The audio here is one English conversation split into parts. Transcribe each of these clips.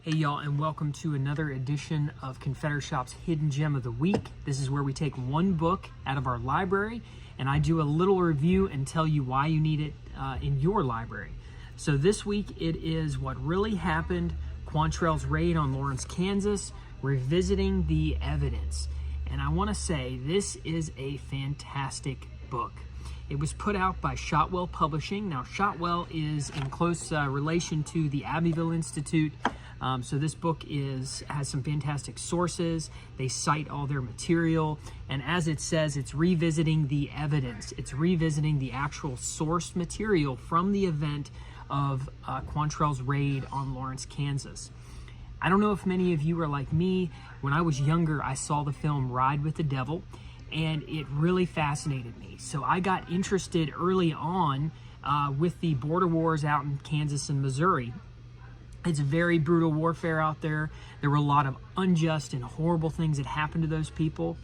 Hey y'all, and welcome to another edition of ConfederateShop's Hidden Gem of the Week. This is where we take one book out of our library and I do a little review and tell you why you need it in your library. So this week it is What Really Happened, Quantrill's Raid on Lawrence, Kansas, Revisiting the Evidence. And I want to say this is a fantastic book. It was put out by Shotwell Publishing. Now Shotwell is in close relation to the Abbeville Institute. So this book has some fantastic sources. They cite all their material. And as it says, it's revisiting the evidence. It's revisiting the actual source material from the event of Quantrill's raid on Lawrence, Kansas. I don't know if many of you are like me. When I was younger, I saw the film Ride with the Devil, and it really fascinated me. So I got interested early on with the border wars out in Kansas and Missouri. It's very brutal warfare out there. There were a lot of unjust and horrible things that happened to those people.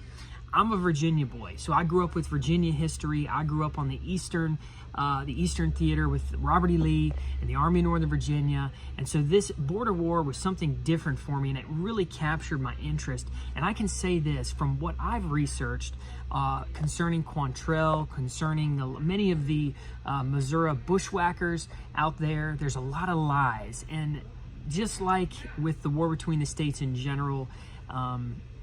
I'm a Virginia boy, so I grew up with Virginia history. I grew up on the Eastern Theater with Robert E. Lee and the Army of Northern Virginia. And so this border war was something different for me, and it really captured my interest. And I can say this, from what I've researched concerning Quantrill, concerning many of the Missouri bushwhackers out there, there's a lot of lies. And just like with the war between the states in general,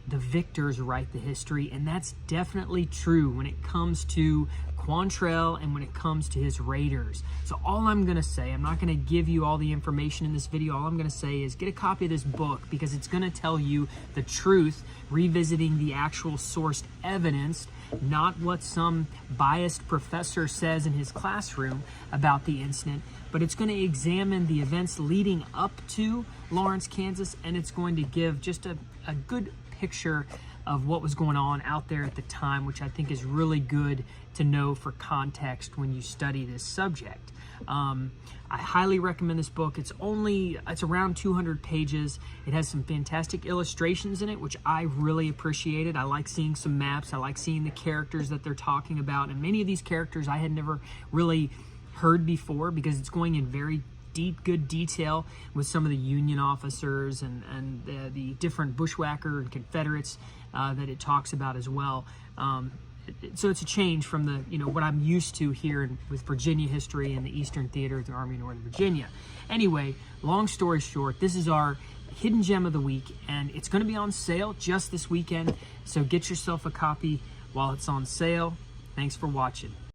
the victors write the history, and that's definitely true when it comes to Quantrill and when it comes to his raiders. So all I'm going to say, I'm not going to give you all the information in this video. All I'm going to say is get a copy of this book, because it's going to tell you the truth, revisiting the actual sourced evidence, not what some biased professor says in his classroom about the incident, but it's going to examine the events leading up to Lawrence, Kansas, and it's going to give just a good picture of what was going on out there at the time, which I think is really good to know for context when you study this subject. I highly recommend this book. It's around 200 pages. It has some fantastic illustrations in it, which I really appreciated. I like seeing some maps. I like seeing the characters that they're talking about, and many of these characters I had never really heard before, because it's going in very good detail with some of the Union officers and the different bushwhacker and Confederates that it talks about as well. So it's a change from what I'm used to here with Virginia history and the Eastern Theater at the Army of Northern Virginia. Anyway, long story short, this is our Hidden Gem of the Week, and it's going to be on sale just this weekend. So get yourself a copy while it's on sale. Thanks for watching.